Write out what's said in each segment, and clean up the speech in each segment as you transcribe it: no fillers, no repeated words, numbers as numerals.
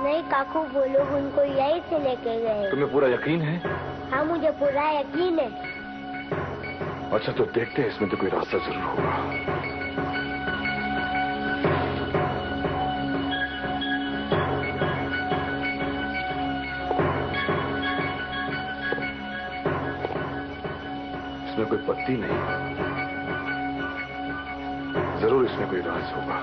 नहीं काकू, वो लोग उनको यहीं से लेके गए। तुम्हें पूरा यकीन है? हाँ, मुझे पूरा यकीन है। अच्छा तो देखते हैं, इसमें तो कोई रास्ता जरूर होगा। इसमें कोई पत्ती नहीं, जरूर इसमें कोई राज होगा।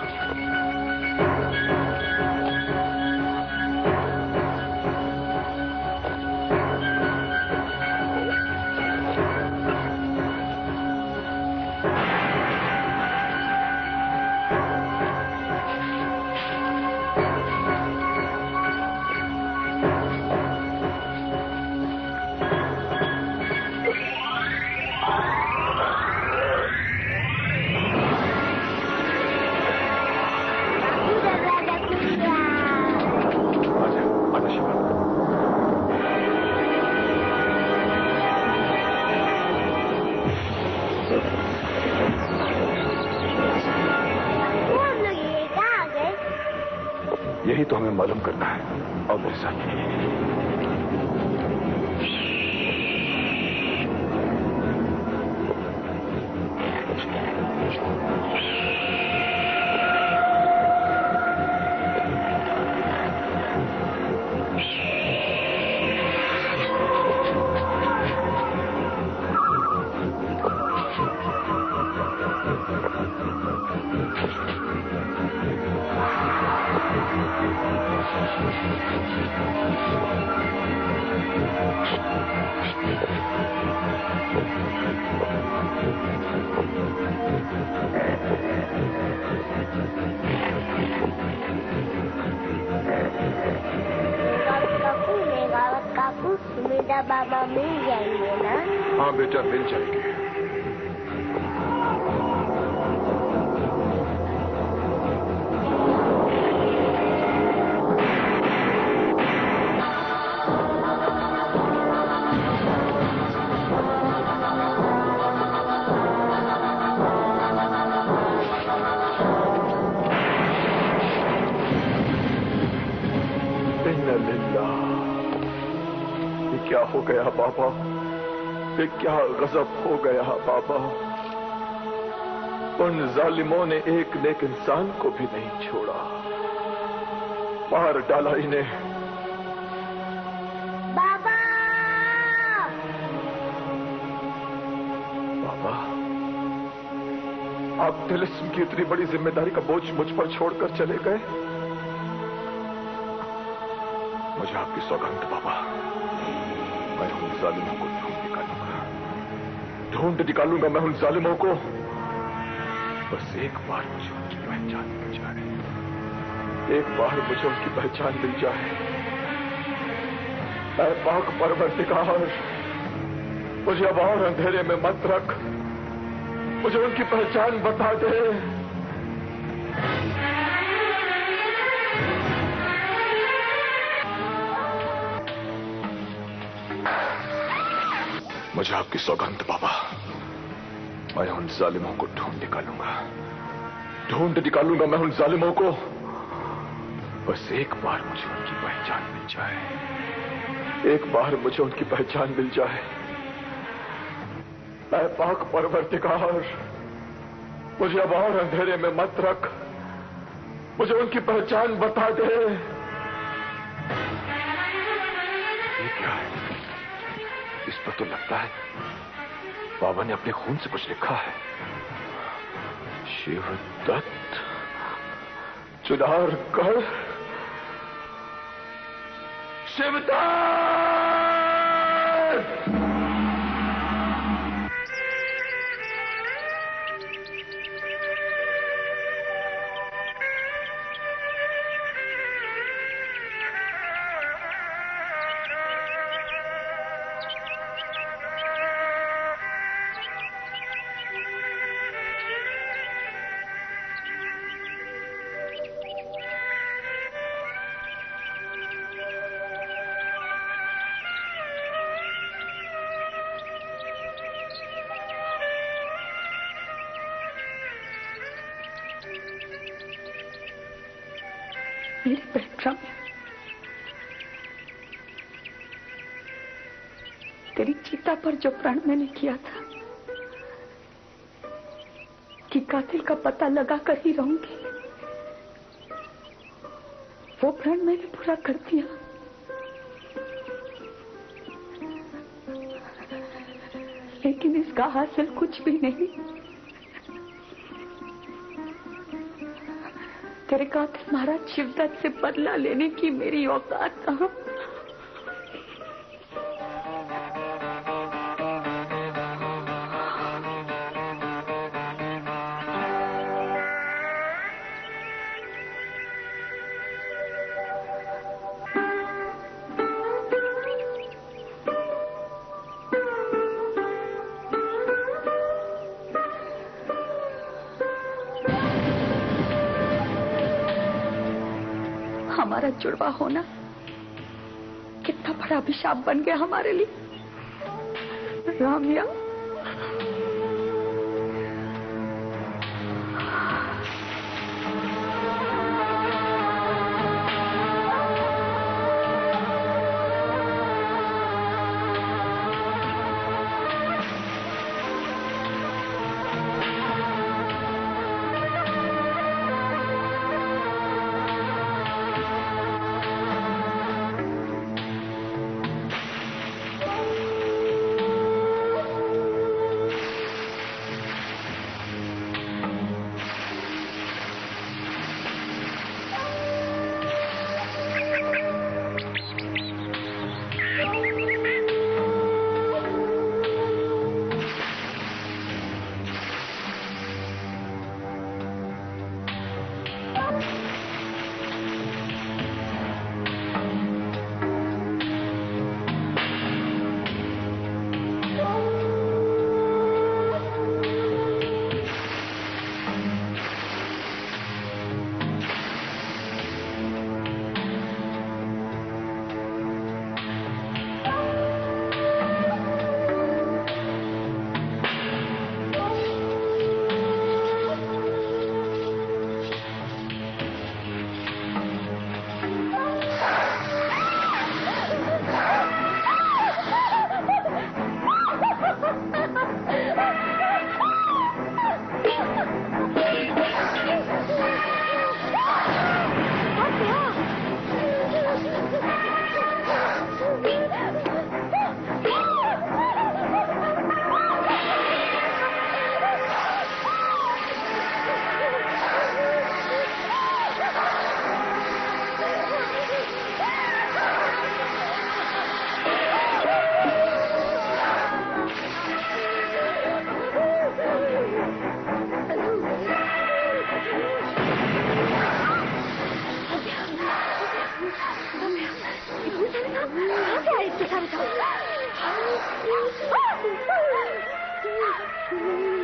यही तो हमें मालूम करना है। आओ मेरे साथ। बाबा मिल जाएंगे ना? हाँ बेटा, मिल जाएंगे। क्या हो गया बाबा? ये क्या गजब हो गया बाबा? उन जालिमों ने एक नेक इंसान को भी नहीं छोड़ा, मार डाला इन्हें। बाबा! बाबा, आप तिलिस्म की इतनी बड़ी जिम्मेदारी का बोझ मुझ पर छोड़कर चले गए। मुझे आपकी सौगंध बाबा, मैं उन जालिमों को ढूंढ निकालूंगा मैं उन जालिमों को। बस एक बार मुझे उनकी पहचान मिल जाए, एक बार मुझे उनकी पहचान मिल जाए। ऐ पाक परवरदिगार, मुझे अब और अंधेरे में मत रख, मुझे उनकी पहचान बता दे। मुझे आपकी सौगंध बाबा, मैं उन जालिमों को ढूंढ निकालूंगा मैं उन जालिमों को। बस एक बार मुझे उनकी पहचान मिल जाए, एक बार मुझे उनकी पहचान मिल जाए। ऐ पाक परवरदिगार, मुझे अब और अंधेरे में मत रख, मुझे उनकी पहचान बता दे। ये क्या है? इस पर तो लगता है बाबा ने अपने खून से कुछ लिखा है। शिवदत्त चुनारगढ़, शिवदत्त। मेरे बेटा, तेरी चिता पर जो प्रण मैंने किया था कि कातिल का पता लगा कर ही रहूंगी, वो प्रण मैंने पूरा कर दिया। लेकिन इसका हासिल कुछ भी नहीं। तेरे कातिल महाराज शिवदत्त से बदला लेने की मेरी औकात कहां? हमारा जुड़वा होना कितना बड़ा अभिशाप बन गया हमारे लिए। रामिया,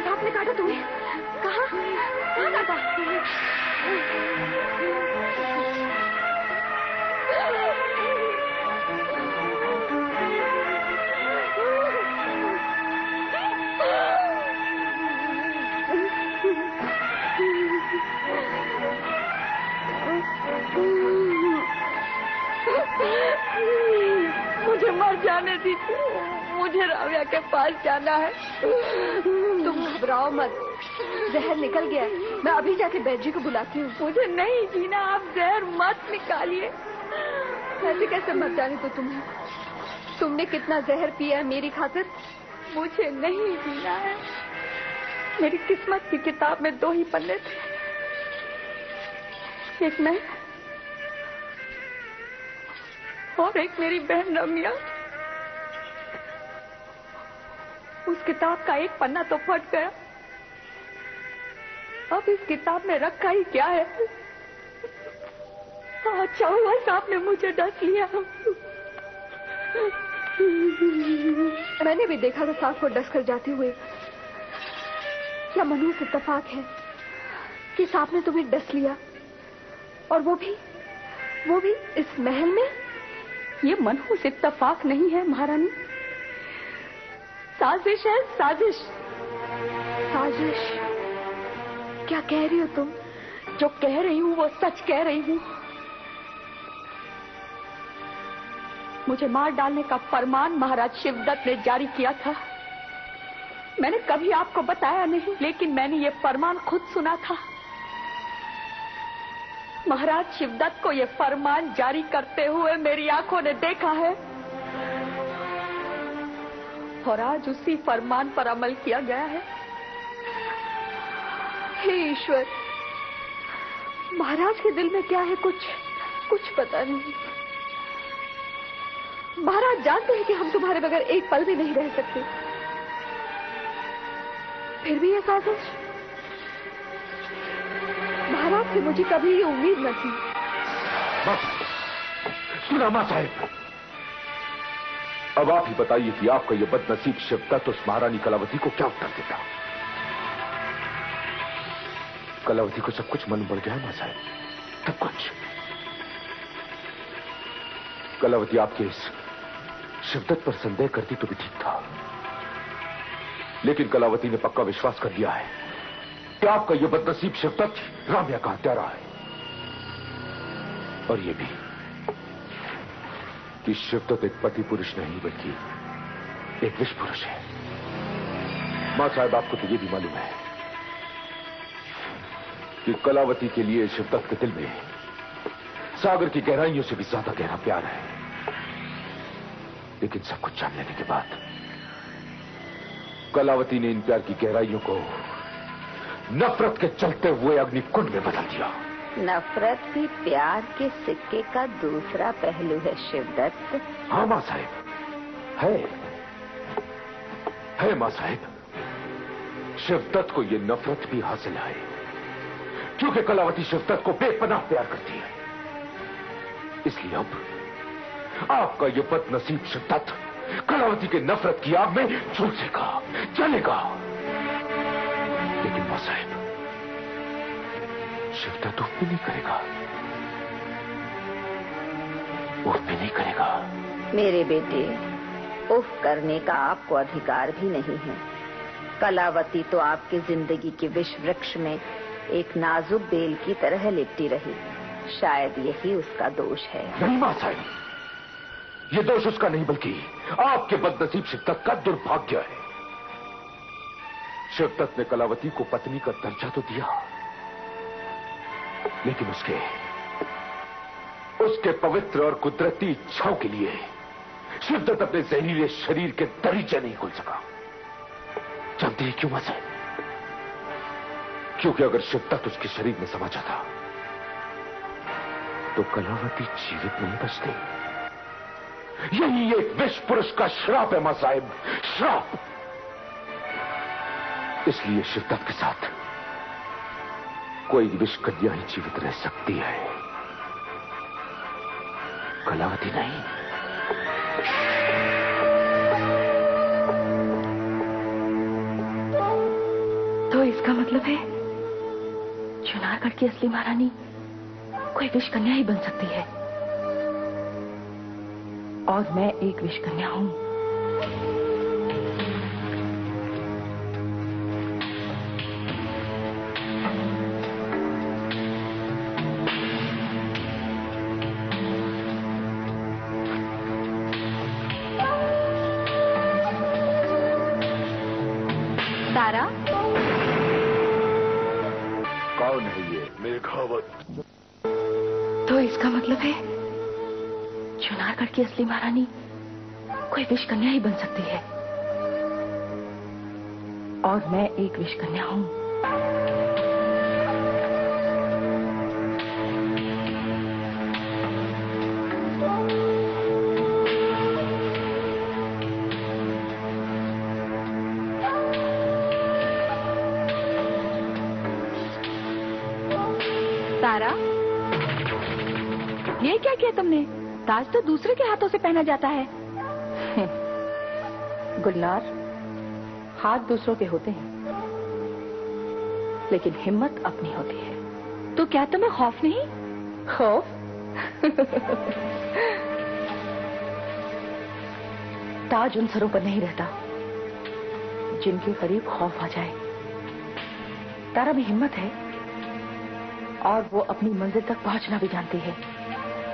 आपने काटा तुम्हें? कहाँ काटा? मुझे मर जाने दीजिए, मुझे राव्या के पास जाना है। तुम घबराओ मत, जहर निकल गया। मैं अभी जाके बैजी को बुलाती हूँ। मुझे नहीं जीना, आप जहर मत निकालिए। ऐसे कैसे मर जाने तो तुम्हें? तुमने कितना जहर पिया है मेरी खातिर? मुझे नहीं जीना है। मेरी किस्मत की किताब में 2 ही पन्ने थे, एक मैं और एक मेरी बहन रम्या। उस किताब का एक पन्ना तो फट गया, अब इस किताब में रखा ही क्या है? अच्छा हुआ सांप ने मुझे डस लिया। मैंने भी देखा था सांप को डस कर जाते हुए। क्या मनहूस इत्तेफाक है कि सांप ने तुम्हें डस लिया, और वो भी इस महल में? ये मनहूस इत्तेफाक नहीं है महारानी, साजिश है, साजिश। साजिश? क्या कह रही हो तुम? जो कह रही हूँ वो सच कह रही हूँ। मुझे मार डालने का फरमान महाराज शिवदत्त ने जारी किया था। मैंने कभी आपको बताया नहीं, लेकिन मैंने ये फरमान खुद सुना था। महाराज शिवदत्त को ये फरमान जारी करते हुए मेरी आंखों ने देखा है और आज उसी फरमान पर अमल किया गया है। हे ईश्वर, महाराज के दिल में क्या है कुछ पता नहीं। महाराज जानते हैं कि हम तुम्हारे बगैर एक पल भी नहीं रह सकते, फिर भी ये साजिश। महाराज से मुझे कभी ये उम्मीद न थी। सुना मां साहब, अब आप ही बताइए कि आपका ये बदनसीब शिवदत्त उस महारानी कलावती को क्या उत्तर देता। कलावती को सब कुछ मालूम पड़ गया है मां साहब, सब कुछ। कलावती आपके इस शिवदत्त पर संदेह करती तो भी ठीक था, लेकिन कलावती ने पक्का विश्वास कर लिया है कि आपका यह बदनसीब शिवदत्त राम्या का हत्यारा है। और यह भी कि शिवदत्त एक पति पुरुष नहीं बल्कि एक विष पुरुष है। मां साहब, आपको तो यह भी मालूम है कि कलावती के लिए शिवदत्त के दिल में सागर की गहराइयों से भी ज्यादा गहरा प्यार है। लेकिन सब कुछ जान लेने के बाद कलावती ने इन प्यार की गहराइयों को नफरत के चलते हुए अग्निकुंड में बदल दिया। नफरत भी प्यार के सिक्के का दूसरा पहलू है शिवदत्त। हाँ मां साहब, है मां साहब। शिवदत्त को यह नफरत भी हासिल है क्योंकि कलावती शिवदत्त को बेपनाह प्यार करती है। इसलिए अब आपका यह बदनसीब शिवदत्त कलावती के नफरत की आग में झुलसेगा, जलेगा। लेकिन मां साहब, शिवदत्त उफ भी नहीं करेगा, उफ भी नहीं करेगा। मेरे बेटे, उफ करने का आपको अधिकार भी नहीं है। कलावती तो आपकी जिंदगी के विष वृक्ष में एक नाजुक बेल की तरह लिपटी रही। शायद यही उसका दोष है। नहीं मां साहब, ये दोष उसका नहीं बल्कि आपके बदनसीब शिवदत्त का दुर्भाग्य है। शिवदत्त ने कलावती को पत्नी का दर्जा तो दिया, लेकिन उसके पवित्र और कुदरती इच्छाओं के लिए शिवदत्त अपने जहरीले शरीर के दरीचे नहीं खोल सका। जानते हैं क्यों मां साहब? क्योंकि अगर शिवदत्त उसके शरीर में समा जाता तो कलावती जीवित नहीं बचती। यही एक विष पुरुष का श्राप है मां साहब, श्राप। इसलिए शिवदत्त के साथ कोई विष कन्या ही जीवित रह सकती है, कलावती नहीं। तो इसका मतलब है चुनारगढ़ की असली महारानी कोई विष कन्या ही बन सकती है, और मैं एक विष कन्या हूं। तारा, कौन है ये? मेघावत। तो इसका मतलब है चुनारगढ़ की असली महारानी कोई विष कन्या ही बन सकती है, और मैं एक विष कन्या हूं। तारा, ये क्या किया तुमने? ताज तो दूसरे के हाथों से पहना जाता है। गुलनार, हाथ दूसरों के होते हैं, लेकिन हिम्मत अपनी होती है। तो क्या तुम्हें खौफ नहीं? खौफ? ताज उन सरों पर नहीं रहता जिनके करीब खौफ आ जाए। तारा में हिम्मत है और वो अपनी मंजिल तक पहुंचना भी जानती है।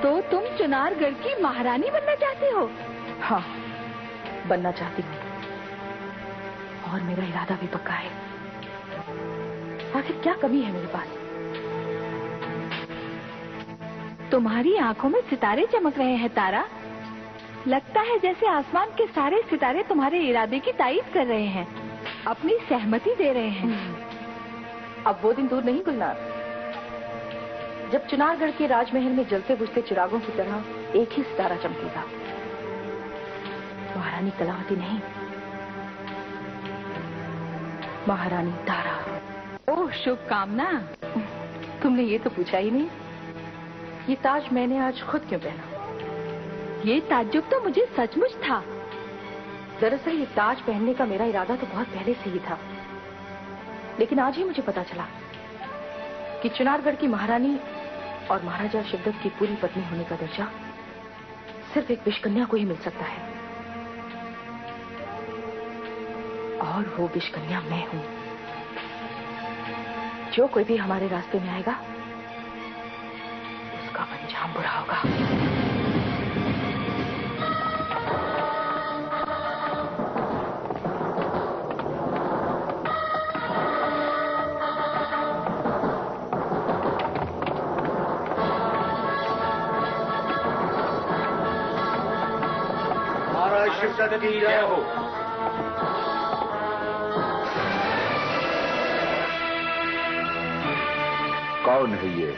तो तुम चुनारगढ़ की महारानी बनना चाहते हो? हाँ, बनना चाहती हूँ और मेरा इरादा भी पक्का है। आखिर क्या कमी है मेरे पास? तुम्हारी आंखों में सितारे चमक रहे हैं तारा। लगता है जैसे आसमान के सारे सितारे तुम्हारे इरादे की तारीफ कर रहे हैं, अपनी सहमति दे रहे हैं। अब वो दिन दूर नहीं गुलनार, जब चुनारगढ़ के राजमहल में जलते बुझते चिरागों की तरह एक ही सितारा चमकेगा। महारानी कलावती नहीं, महारानी तारा। ओह, शुभकामना। तुमने ये तो पूछा ही नहीं, ये ताज मैंने आज खुद क्यों पहना? ये ताज्जुब तो मुझे सचमुच था। दरअसल ये ताज पहनने का मेरा इरादा तो बहुत पहले से ही था, लेकिन आज ही मुझे पता चला कि चुनारगढ़ की महारानी और महाराजा शिवदत्त की पूरी पत्नी होने का दर्जा सिर्फ एक विषकन्या को ही मिल सकता है, और वो विषकन्या मैं हूं। जो कोई भी हमारे रास्ते में आएगा उसका अंजाम बुरा होगा। महाराज शिवदत्त की जय हो। कौन है ये?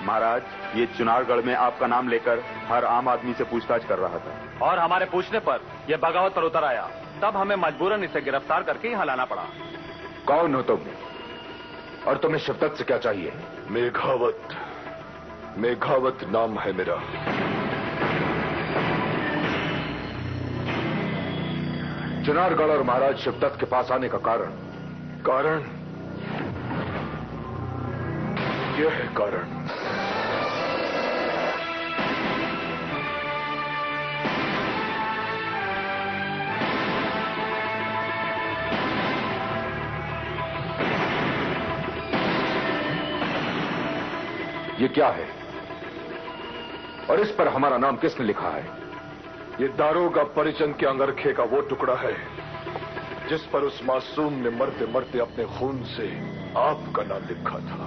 महाराज, ये चुनारगढ़ में आपका नाम लेकर हर आम आदमी से पूछताछ कर रहा था, और हमारे पूछने पर ये बगावत पर उतर आया, तब हमें मजबूरन इसे गिरफ्तार करके यहाँ लाना पड़ा। कौन हो तुम और तुम्हें शिवदत्त से क्या चाहिए? मेघावत, मेघावत नाम है मेरा। चुनारगढ़ और महाराज शिवदत्त के पास आने का कारण? कारण यह है कारण। ये क्या है और इस पर हमारा नाम किसने लिखा है? ये दारोगा परिचंद के अंगरखे का वो टुकड़ा है जिस पर उस मासूम ने मरते मरते अपने खून से आपका नाम लिखा था।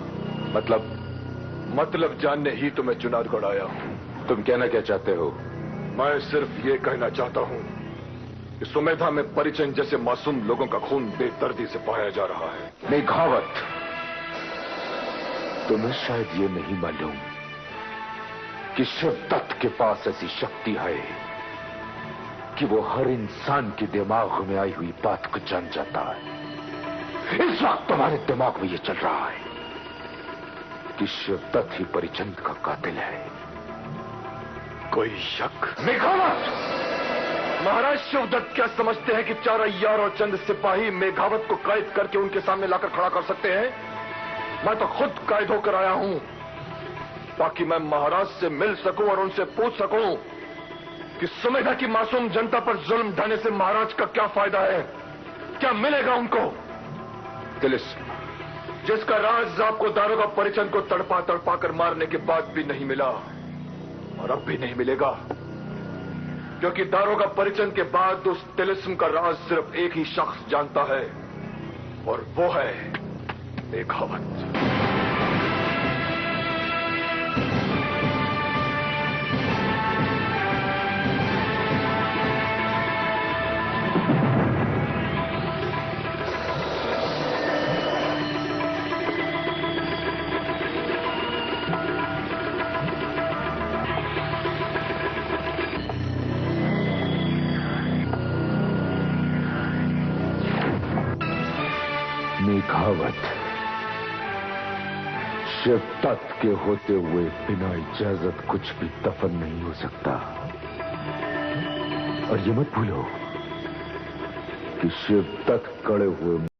मतलब जानने ही तो मैं चुनारगढ़ आया हूं। तुम कहना क्या चाहते हो? मैं सिर्फ ये कहना चाहता हूं कि सुमेधा में परिचंद जैसे मासूम लोगों का खून बेदर्दी से बहाया जा रहा है। मेघावत, तुम्हें शायद ये नहीं मालूम कि शिवदत्त के पास ऐसी शक्ति है कि वो हर इंसान के दिमाग में आई हुई बात को जान जाता है। इस वक्त तुम्हारे दिमाग में ये चल रहा है कि शिवदत्त ही परिचंद का कातिल है। कोई शक? मेघावत, महाराज शिवदत्त क्या समझते हैं कि 4 अय्यार और चंद सिपाही मेघावत को कैद करके उनके सामने लाकर खड़ा कर सकते हैं? मैं तो खुद कैद होकर आया हूं ताकि मैं महाराज से मिल सकूं और उनसे पूछ सकूं कि सुमेधा की मासूम जनता पर जुल्म ढाने से महाराज का क्या फायदा है, क्या मिलेगा उनको? तिलिस्म, जिसका राज आपको दारोगा परिचंद को तड़पा तड़पा कर मारने के बाद भी नहीं मिला और अब भी नहीं मिलेगा, क्योंकि दारोगा परिचंद के बाद उस तिलिस्म का राज सिर्फ एक ही शख्स जानता है और वो है मेघावत। मेघावत, शिवदत्त के होते हुए बिना इजाजत कुछ भी दफन नहीं हो सकता। और ये मत भूलो कि शिवदत्त कड़े हुए